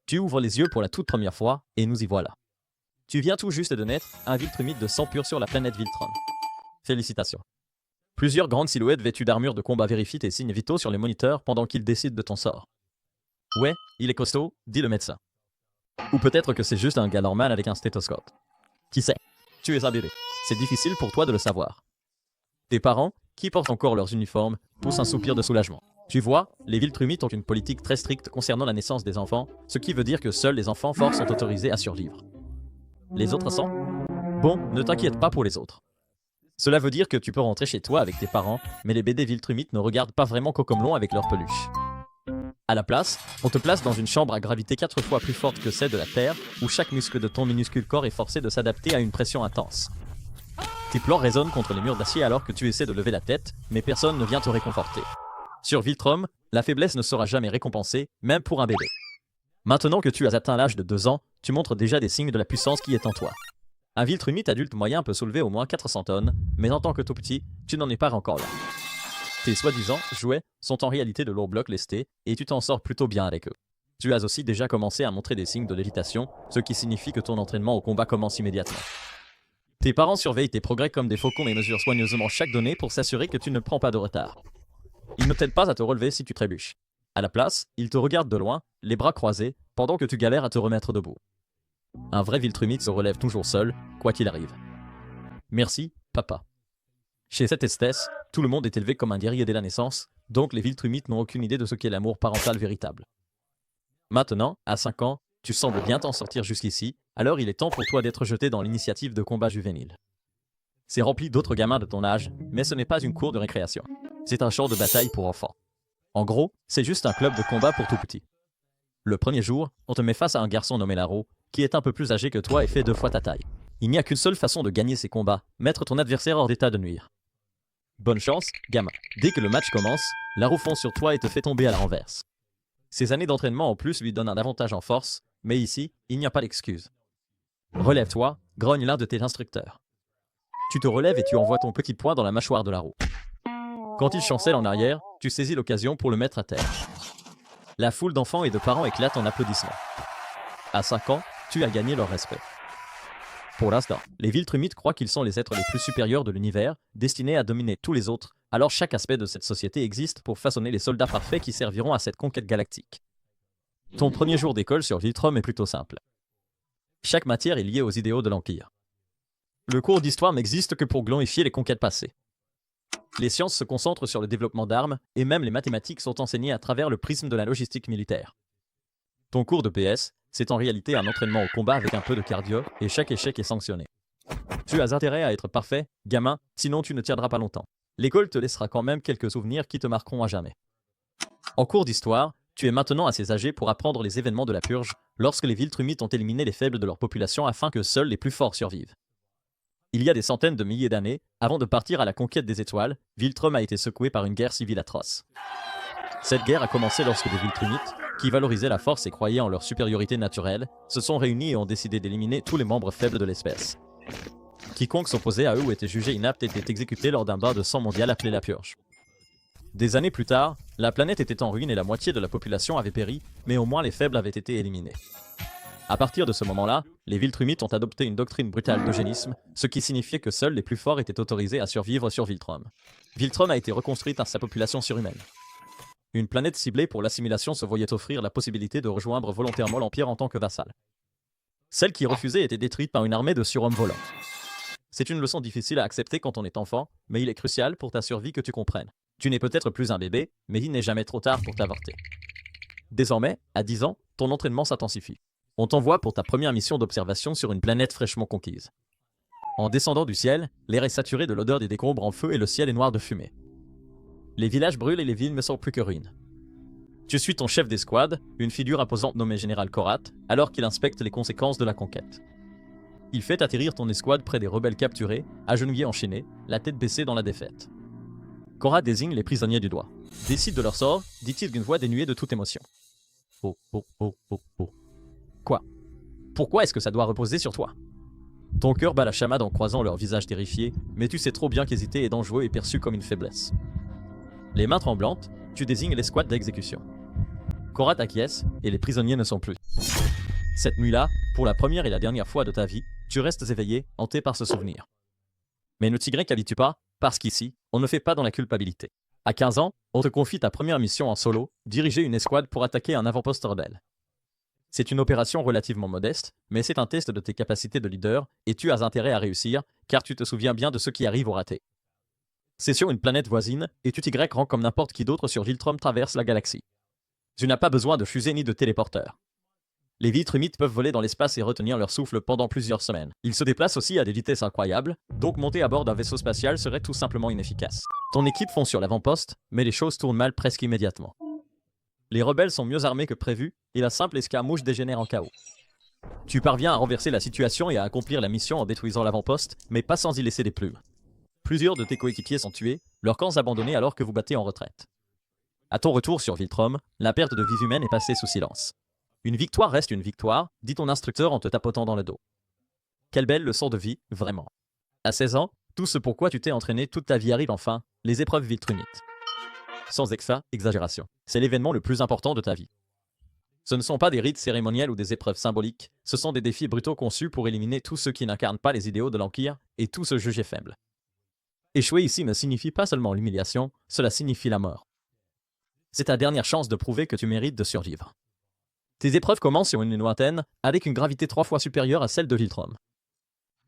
Tu ouvres les yeux pour la toute première fois, et nous y voilà. Tu viens tout juste de naître, un Viltrumite de sang pur sur la planète Viltrum. Félicitations. Plusieurs grandes silhouettes vêtues d'armure de combat vérifient tes signes vitaux sur les moniteurs pendant qu'ils décident de ton sort. Ouais, il est costaud, dit le médecin. Ou peut-être que c'est juste un gars normal avec un stéthoscope. Qui sait? Tu es un bébé. C'est difficile pour toi de le savoir. Tes parents, qui portent encore leurs uniformes, poussent un soupir de soulagement. Tu vois, les Viltrumites ont une politique très stricte concernant la naissance des enfants, ce qui veut dire que seuls les enfants forts sont autorisés à survivre. Les autres sont? Bon, ne t'inquiète pas pour les autres. Cela veut dire que tu peux rentrer chez toi avec tes parents, mais les bébés Viltrumites ne regardent pas vraiment Cocomelon avec leur peluche. À la place, on te place dans une chambre à gravité 4 fois plus forte que celle de la Terre, où chaque muscle de ton minuscule corps est forcé de s'adapter à une pression intense. Tes pleurs résonnent contre les murs d'acier alors que tu essaies de lever la tête, mais personne ne vient te réconforter. Sur Viltrum, la faiblesse ne sera jamais récompensée, même pour un bébé. Maintenant que tu as atteint l'âge de 2 ans, tu montres déjà des signes de la puissance qui est en toi. Un Viltrumite adulte moyen peut soulever au moins 400 tonnes, mais en tant que tout petit, tu n'en es pas encore là. Tes soi-disant jouets sont en réalité de lourds blocs lestés, et tu t'en sors plutôt bien avec eux. Tu as aussi déjà commencé à montrer des signes de lévitation, ce qui signifie que ton entraînement au combat commence immédiatement. Tes parents surveillent tes progrès comme des faucons et mesurent soigneusement chaque donnée pour s'assurer que tu ne prends pas de retard. Ils ne t'aident pas à te relever si tu trébuches. À la place, ils te regardent de loin, les bras croisés, pendant que tu galères à te remettre debout. Un vrai Viltrumite se relève toujours seul, quoi qu'il arrive. Merci, papa. Chez cette espèce, tout le monde est élevé comme un guerrier dès la naissance, donc les Viltrumites n'ont aucune idée de ce qu'est l'amour parental véritable. Maintenant, à 5 ans, tu sembles bien t'en sortir jusqu'ici, alors il est temps pour toi d'être jeté dans l'initiative de combat juvénile. C'est rempli d'autres gamins de ton âge, mais ce n'est pas une cour de récréation. C'est un champ de bataille pour enfants. En gros, c'est juste un club de combat pour tout petits. Le premier jour, on te met face à un garçon nommé Laro, qui est un peu plus âgé que toi et fait 2 fois ta taille. Il n'y a qu'une seule façon de gagner ces combats, mettre ton adversaire hors d'état de nuire. Bonne chance, gamin. Dès que le match commence, Laro fonce sur toi et te fait tomber à la renverse. Ces années d'entraînement en plus lui donnent un avantage en force, mais ici, il n'y a pas d'excuse. Relève-toi, grogne l'un de tes instructeurs. Tu te relèves et tu envoies ton petit poing dans la mâchoire de Laro. Quand il chancelle en arrière, tu saisis l'occasion pour le mettre à terre. La foule d'enfants et de parents éclate en applaudissements. À 5 ans, tu as gagné leur respect. Pour l'instant, les Viltrumites croient qu'ils sont les êtres les plus supérieurs de l'univers, destinés à dominer tous les autres, alors chaque aspect de cette société existe pour façonner les soldats parfaits qui serviront à cette conquête galactique. Ton premier jour d'école sur Viltrum est plutôt simple. Chaque matière est liée aux idéaux de l'Empire. Le cours d'histoire n'existe que pour glorifier les conquêtes passées. Les sciences se concentrent sur le développement d'armes, et même les mathématiques sont enseignées à travers le prisme de la logistique militaire. Ton cours de PS, c'est en réalité un entraînement au combat avec un peu de cardio, et chaque échec est sanctionné. Tu as intérêt à être parfait, gamin, sinon tu ne tiendras pas longtemps. L'école te laissera quand même quelques souvenirs qui te marqueront à jamais. En cours d'histoire, tu es maintenant assez âgé pour apprendre les événements de la purge, lorsque les Viltrumites ont éliminé les faibles de leur population afin que seuls les plus forts survivent. Il y a des centaines de milliers d'années, avant de partir à la conquête des étoiles, Viltrum a été secoué par une guerre civile atroce. Cette guerre a commencé lorsque des Viltrumites, qui valorisaient la force et croyaient en leur supériorité naturelle, se sont réunis et ont décidé d'éliminer tous les membres faibles de l'espèce. Quiconque s'opposait à eux ou était jugé inapte était exécuté lors d'un bain de sang mondial appelé la Purge. Des années plus tard, la planète était en ruine et la moitié de la population avait péri, mais au moins les faibles avaient été éliminés. À partir de ce moment-là, les Viltrumites ont adopté une doctrine brutale d'eugénisme, ce qui signifiait que seuls les plus forts étaient autorisés à survivre sur Viltrum. Viltrum a été reconstruite à sa population surhumaine. Une planète ciblée pour l'assimilation se voyait offrir la possibilité de rejoindre volontairement l'Empire en tant que vassal. Celle qui refusait était détruite par une armée de surhommes volants. C'est une leçon difficile à accepter quand on est enfant, mais il est crucial pour ta survie que tu comprennes. Tu n'es peut-être plus un bébé, mais il n'est jamais trop tard pour t'avorter. Désormais, à 10 ans, ton entraînement s'intensifie. On t'envoie pour ta première mission d'observation sur une planète fraîchement conquise. En descendant du ciel, l'air est saturé de l'odeur des décombres en feu et le ciel est noir de fumée. Les villages brûlent et les villes ne sont plus que ruines. Tu suis ton chef d'escouade, une figure imposante nommée Général Korat, alors qu'il inspecte les conséquences de la conquête. Il fait atterrir ton escouade près des rebelles capturés, agenouillés enchaînés, la tête baissée dans la défaite. Korat désigne les prisonniers du doigt. Décide de leur sort, dit-il d'une voix dénuée de toute émotion. Oh. Quoi? Pourquoi est-ce que ça doit reposer sur toi? Ton cœur bat la chamade en croisant leurs visages terrifiés, mais tu sais trop bien qu'hésiter est dangereux et perçu comme une faiblesse. Les mains tremblantes, tu désignes l'escouade d'exécution. Korat acquiesce, et les prisonniers ne sont plus. Cette nuit-là, pour la première et la dernière fois de ta vie, tu restes éveillé, hanté par ce souvenir. Mais ne t'y habitue pas, parce qu'ici, on ne fait pas dans la culpabilité. À 15 ans, on te confie ta première mission en solo, diriger une escouade pour attaquer un avant-poste rebelle. C'est une opération relativement modeste, mais c'est un test de tes capacités de leader, et tu as intérêt à réussir, car tu te souviens bien de ce qui arrive au raté. C'est sur une planète voisine, et tu t'y rends comme n'importe qui d'autre sur Viltrum traverse la galaxie. Tu n'as pas besoin de fusée ni de téléporteur. Les Viltrumites peuvent voler dans l'espace et retenir leur souffle pendant plusieurs semaines. Ils se déplacent aussi à des vitesses incroyables, donc monter à bord d'un vaisseau spatial serait tout simplement inefficace. Ton équipe fonce sur l'avant-poste, mais les choses tournent mal presque immédiatement. Les rebelles sont mieux armés que prévu, et la simple escarmouche dégénère en chaos. Tu parviens à renverser la situation et à accomplir la mission en détruisant l'avant-poste, mais pas sans y laisser des plumes. Plusieurs de tes coéquipiers sont tués, leurs camps abandonnés alors que vous battez en retraite. À ton retour sur Viltrum, la perte de vies humaines est passée sous silence. Une victoire reste une victoire, dit ton instructeur en te tapotant dans le dos. Quelle belle leçon de vie, vraiment. À 16 ans, tout ce pourquoi tu t'es entraîné toute ta vie arrive enfin, les épreuves Viltrumites. Sans exagération, c'est l'événement le plus important de ta vie. Ce ne sont pas des rites cérémoniels ou des épreuves symboliques, ce sont des défis brutaux conçus pour éliminer tous ceux qui n'incarnent pas les idéaux de l'Empire et tous se juger faibles. Échouer ici ne signifie pas seulement l'humiliation, cela signifie la mort. C'est ta dernière chance de prouver que tu mérites de survivre. Tes épreuves commencent sur une lune lointaine, avec une gravité 3 fois supérieure à celle de Viltrum.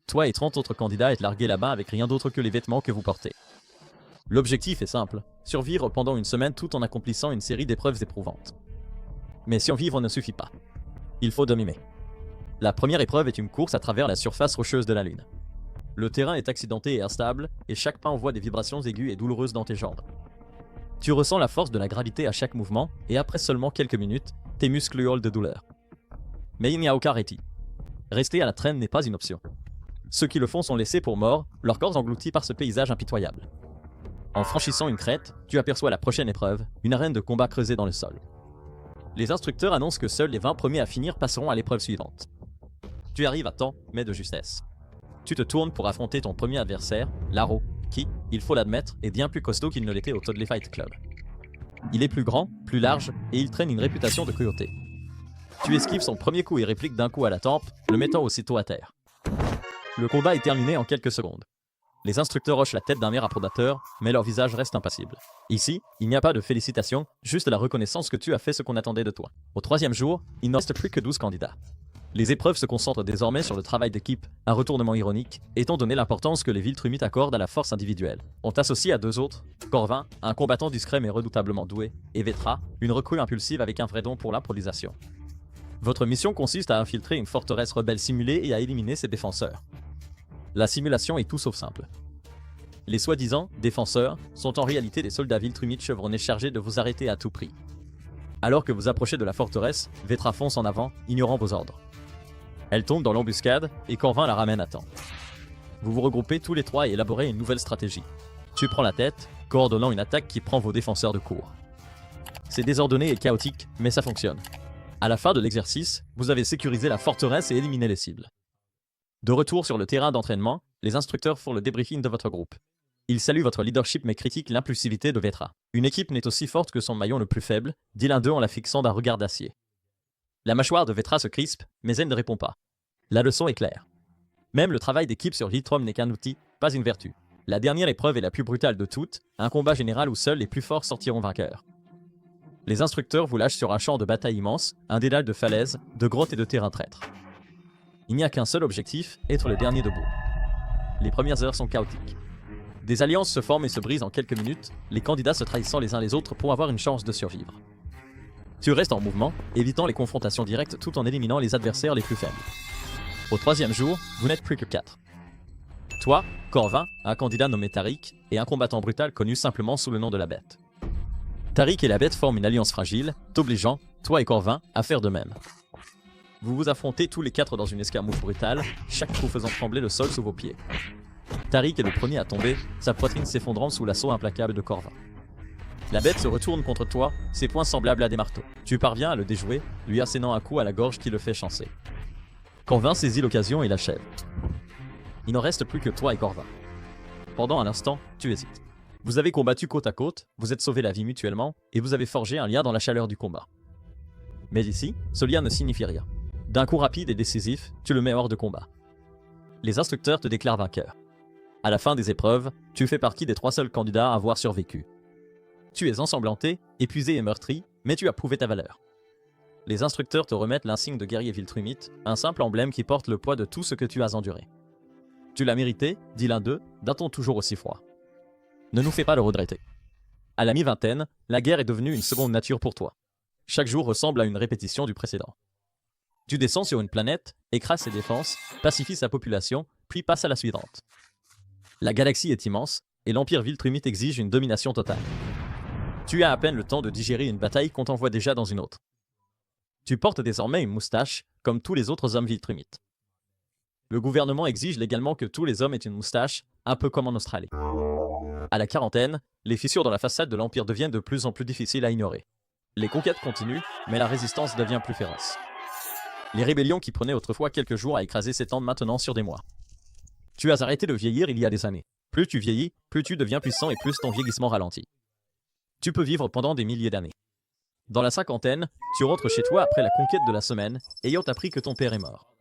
Toi et 30 autres candidats êtes largués là-bas avec rien d'autre que les vêtements que vous portez. L'objectif est simple, survivre pendant une semaine tout en accomplissant une série d'épreuves éprouvantes. Mais survivre ne suffit pas. Il faut dominer. La première épreuve est une course à travers la surface rocheuse de la Lune. Le terrain est accidenté et instable, et chaque pas envoie des vibrations aiguës et douloureuses dans tes jambes. Tu ressens la force de la gravité à chaque mouvement, et après seulement quelques minutes, tes muscles hurlent de douleur. Mais il n'y a aucun répit. Rester à la traîne n'est pas une option. Ceux qui le font sont laissés pour morts, leur corps engloutis par ce paysage impitoyable. En franchissant une crête, tu aperçois la prochaine épreuve, une arène de combat creusée dans le sol. Les instructeurs annoncent que seuls les 20 premiers à finir passeront à l'épreuve suivante. Tu arrives à temps, mais de justesse. Tu te tournes pour affronter ton premier adversaire, Laro, qui, il faut l'admettre, est bien plus costaud qu'il ne l'était au Toadley Fight Club. Il est plus grand, plus large, et il traîne une réputation de cruauté. Tu esquives son premier coup et répliques d'un coup à la tempe, le mettant aussitôt à terre. Le combat est terminé en quelques secondes. Les instructeurs hochent la tête d'un air approbateur, mais leur visage reste impassible. Ici, il n'y a pas de félicitations, juste la reconnaissance que tu as fait ce qu'on attendait de toi. Au 3e jour, il ne reste plus que 12 candidats. Les épreuves se concentrent désormais sur le travail d'équipe, un retournement ironique, étant donné l'importance que les Viltrumites accordent à la force individuelle. On t'associe à 2 autres, Corvin, un combattant discret mais redoutablement doué, et Vetra, une recrue impulsive avec un vrai don pour l'improvisation. Votre mission consiste à infiltrer une forteresse rebelle simulée et à éliminer ses défenseurs. La simulation est tout sauf simple. Les soi-disant défenseurs sont en réalité des soldats Viltrumites chevronnés chargés de vous arrêter à tout prix. Alors que vous approchez de la forteresse, Vetra fonce en avant, ignorant vos ordres. Elle tombe dans l'embuscade et Corvin la ramène à temps. Vous vous regroupez tous les trois et élaborez une nouvelle stratégie. Tu prends la tête, coordonnant une attaque qui prend vos défenseurs de court. C'est désordonné et chaotique, mais ça fonctionne. À la fin de l'exercice, vous avez sécurisé la forteresse et éliminé les cibles. De retour sur le terrain d'entraînement, les instructeurs font le débriefing de votre groupe. Ils saluent votre leadership mais critiquent l'impulsivité de Vetra. Une équipe n'est aussi forte que son maillon le plus faible, dit l'un d'eux en la fixant d'un regard d'acier. La mâchoire de Vetra se crispe, mais elle ne répond pas. La leçon est claire. Même le travail d'équipe sur Viltrum n'est qu'un outil, pas une vertu. La dernière épreuve est la plus brutale de toutes, un combat général où seuls les plus forts sortiront vainqueurs. Les instructeurs vous lâchent sur un champ de bataille immense, un dédale de falaises, de grottes et de terrains traîtres. Il n'y a qu'un seul objectif, être le dernier debout. Les premières heures sont chaotiques. Des alliances se forment et se brisent en quelques minutes, les candidats se trahissant les uns les autres pour avoir une chance de survivre. Tu restes en mouvement, évitant les confrontations directes tout en éliminant les adversaires les plus faibles. Au 3e jour, vous n'êtes plus que 4. Toi, Corvin, un candidat nommé Tariq, et un combattant brutal connu simplement sous le nom de la Bête. Tariq et la Bête forment une alliance fragile, t'obligeant, toi et Corvin, à faire de même. Vous vous affrontez tous les 4 dans une escarmouche brutale, chaque coup faisant trembler le sol sous vos pieds. Tariq est le premier à tomber, sa poitrine s'effondrant sous l'assaut implacable de Corvin. La Bête se retourne contre toi, ses poings semblables à des marteaux. Tu parviens à le déjouer, lui assénant un coup à la gorge qui le fait chancer. Corvin saisit l'occasion et l'achève. Il n'en reste plus que toi et Corvin. Pendant un instant, tu hésites. Vous avez combattu côte à côte, vous êtes sauvés la vie mutuellement, et vous avez forgé un lien dans la chaleur du combat. Mais ici, ce lien ne signifie rien. D'un coup rapide et décisif, tu le mets hors de combat. Les instructeurs te déclarent vainqueur. À la fin des épreuves, tu fais partie des 3 seuls candidats à avoir survécu. Tu es ensanglanté, épuisé et meurtri, mais tu as prouvé ta valeur. Les instructeurs te remettent l'insigne de guerrier Viltrumite, un simple emblème qui porte le poids de tout ce que tu as enduré. Tu l'as mérité, dit l'un d'eux, d'un ton toujours aussi froid. Ne nous fais pas le regretter. À la mi-vingtaine, la guerre est devenue une seconde nature pour toi. Chaque jour ressemble à une répétition du précédent. Tu descends sur une planète, écrases ses défenses, pacifies sa population, puis passe à la suivante. La galaxie est immense, et l'Empire Viltrumite exige une domination totale. Tu as à peine le temps de digérer une bataille qu'on t'envoie déjà dans une autre. Tu portes désormais une moustache, comme tous les autres hommes Viltrumites. Le gouvernement exige légalement que tous les hommes aient une moustache, un peu comme en Australie. À la quarantaine, les fissures dans la façade de l'Empire deviennent de plus en plus difficiles à ignorer. Les conquêtes continuent, mais la résistance devient plus féroce. Les rébellions qui prenaient autrefois quelques jours à écraser s'étendent maintenant sur des mois. Tu as arrêté de vieillir il y a des années. Plus tu vieillis, plus tu deviens puissant et plus ton vieillissement ralentit. Tu peux vivre pendant des milliers d'années. Dans la cinquantaine, tu rentres chez toi après la conquête de la semaine, ayant appris que ton père est mort.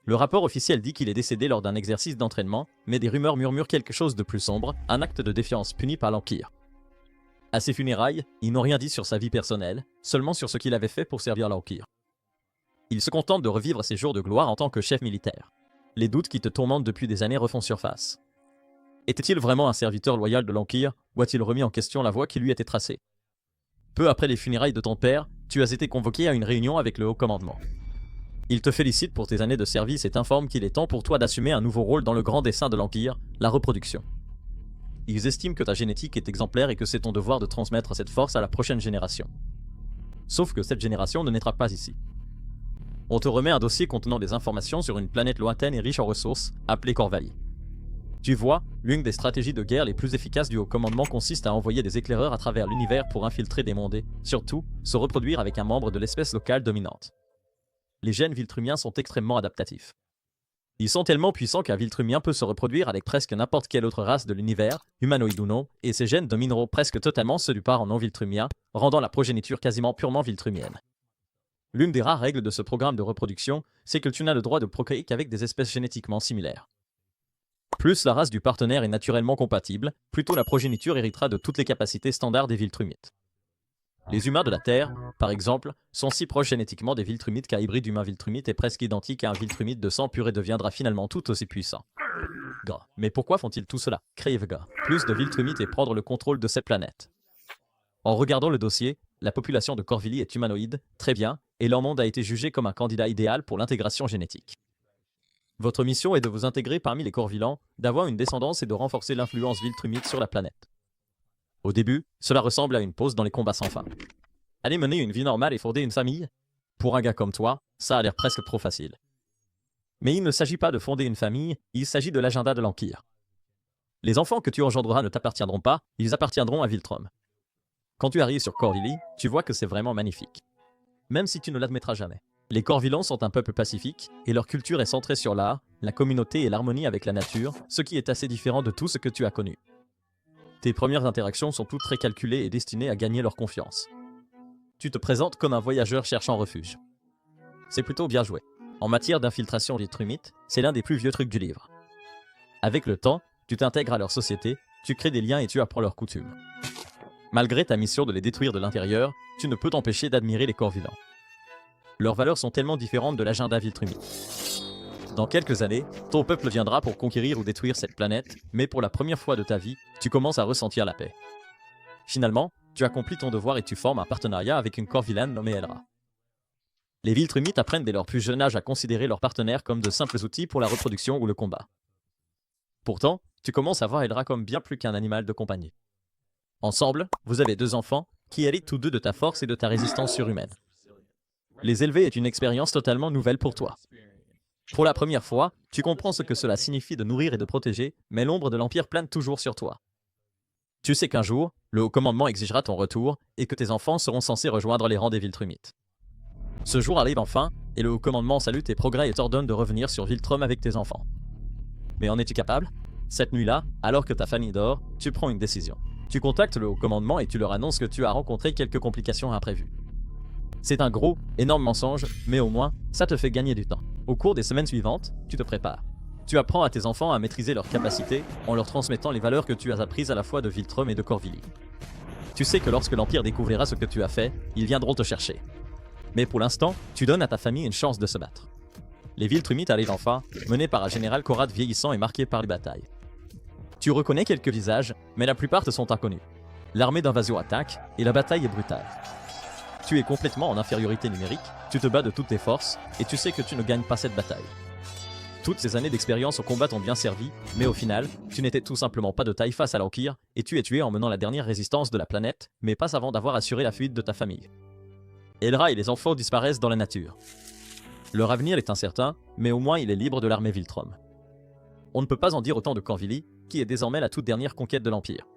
Le rapport officiel dit qu'il est décédé lors d'un exercice d'entraînement, mais des rumeurs murmurent quelque chose de plus sombre, un acte de défiance puni par l'Empire. À ses funérailles, ils n'ont rien dit sur sa vie personnelle, seulement sur ce qu'il avait fait pour servir l'Empire. Il se contente de revivre ses jours de gloire en tant que chef militaire. Les doutes qui te tourmentent depuis des années refont surface. Était-il vraiment un serviteur loyal de l'Empire, ou a-t-il remis en question la voie qui lui était tracée? Peu après les funérailles de ton père, tu as été convoqué à une réunion avec le haut commandement. Il te félicite pour tes années de service et t'informe qu'il est temps pour toi d'assumer un nouveau rôle dans le grand dessein de l'Empire, la reproduction. Ils estiment que ta génétique est exemplaire et que c'est ton devoir de transmettre cette force à la prochaine génération. Sauf que cette génération ne naîtra pas ici. On te remet un dossier contenant des informations sur une planète lointaine et riche en ressources, appelée Corvalie. Tu vois, l'une des stratégies de guerre les plus efficaces du haut commandement consiste à envoyer des éclaireurs à travers l'univers pour infiltrer des mondes et, surtout, se reproduire avec un membre de l'espèce locale dominante. Les gènes viltrumiens sont extrêmement adaptatifs. Ils sont tellement puissants qu'un viltrumien peut se reproduire avec presque n'importe quelle autre race de l'univers, humanoïde ou non, et ces gènes domineront presque totalement ceux du parent non viltrumien, rendant la progéniture quasiment purement viltrumienne. L'une des rares règles de ce programme de reproduction, c'est que tu n'as le droit de procréer qu'avec des espèces génétiquement similaires. Plus la race du partenaire est naturellement compatible, plus tôt la progéniture héritera de toutes les capacités standards des viltrumites. Les humains de la Terre, par exemple, sont si proches génétiquement des viltrumites qu'un hybride humain-viltrumite est presque identique à un viltrumite de sang pur et deviendra finalement tout aussi puissant. Gras. Mais pourquoi font-ils tout cela? Crève gars. Plus de viltrumites et prendre le contrôle de cette planète. En regardant le dossier, la population de Corvillie est humanoïde, très bien, et leur monde a été jugé comme un candidat idéal pour l'intégration génétique. Votre mission est de vous intégrer parmi les Corvillans, d'avoir une descendance et de renforcer l'influence viltrumite sur la planète. Au début, cela ressemble à une pause dans les combats sans fin. Aller mener une vie normale et fonder une famille? Pour un gars comme toi, ça a l'air presque trop facile. Mais il ne s'agit pas de fonder une famille, il s'agit de l'agenda de l'Empire. Les enfants que tu engendreras ne t'appartiendront pas, ils appartiendront à Viltrum. Quand tu arrives sur Corvillie, tu vois que c'est vraiment magnifique. Même si tu ne l'admettras jamais. Les Corvillans sont un peuple pacifique, et leur culture est centrée sur l'art, la communauté et l'harmonie avec la nature, ce qui est assez différent de tout ce que tu as connu. Tes premières interactions sont toutes très calculées et destinées à gagner leur confiance. Tu te présentes comme un voyageur cherchant refuge. C'est plutôt bien joué. En matière d'infiltration viltrumite, c'est l'un des plus vieux trucs du livre. Avec le temps, tu t'intègres à leur société, tu crées des liens et tu apprends leurs coutumes. Malgré ta mission de les détruire de l'intérieur, tu ne peux t'empêcher d'admirer les Corvillans. Leurs valeurs sont tellement différentes de l'agenda viltrumite. Dans quelques années, ton peuple viendra pour conquérir ou détruire cette planète, mais pour la première fois de ta vie, tu commences à ressentir la paix. Finalement, tu accomplis ton devoir et tu formes un partenariat avec une Corvillane nommée Elra. Les viltrumites apprennent dès leur plus jeune âge à considérer leurs partenaires comme de simples outils pour la reproduction ou le combat. Pourtant, tu commences à voir Elra comme bien plus qu'un animal de compagnie. Ensemble, vous avez 2 enfants qui héritent tous 2 de ta force et de ta résistance surhumaine. Les élever est une expérience totalement nouvelle pour toi. Pour la première fois, tu comprends ce que cela signifie de nourrir et de protéger, mais l'ombre de l'Empire plane toujours sur toi. Tu sais qu'un jour, le haut commandement exigera ton retour et que tes enfants seront censés rejoindre les rangs des viltrumites. Ce jour arrive enfin, et le haut commandement salue tes progrès et t'ordonne de revenir sur Viltrum avec tes enfants. Mais en es-tu capable? Cette nuit-là, alors que ta famille dort, tu prends une décision. Tu contactes le haut commandement et tu leur annonces que tu as rencontré quelques complications imprévues. C'est un gros, énorme mensonge, mais au moins, ça te fait gagner du temps. Au cours des semaines suivantes, tu te prépares. Tu apprends à tes enfants à maîtriser leurs capacités en leur transmettant les valeurs que tu as apprises à la fois de Viltrum et de Corvilly. Tu sais que lorsque l'Empire découvrira ce que tu as fait, ils viendront te chercher. Mais pour l'instant, tu donnes à ta famille une chance de se battre. Les Viltrumites arrivent enfin, menés par un général Korad vieillissant et marqué par les batailles. Tu reconnais quelques visages, mais la plupart te sont inconnus. L'armée d'invasion attaque, et la bataille est brutale. Tu es complètement en infériorité numérique, tu te bats de toutes tes forces, et tu sais que tu ne gagnes pas cette bataille. Toutes ces années d'expérience au combat t'ont bien servi, mais au final, tu n'étais tout simplement pas de taille face à l'Empire, et tu es tué en menant la dernière résistance de la planète, mais pas avant d'avoir assuré la fuite de ta famille. Elra et les enfants disparaissent dans la nature. Leur avenir est incertain, mais au moins il est libre de l'armée Viltrum. On ne peut pas en dire autant de Corvilly, qui est désormais la toute dernière conquête de l'Empire.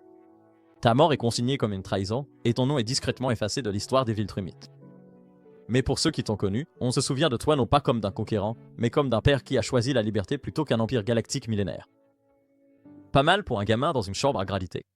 Ta mort est consignée comme une trahison, et ton nom est discrètement effacé de l'histoire des Viltrumites. Mais pour ceux qui t'ont connu, on se souvient de toi non pas comme d'un conquérant, mais comme d'un père qui a choisi la liberté plutôt qu'un empire galactique millénaire. Pas mal pour un gamin dans une chambre à gravité.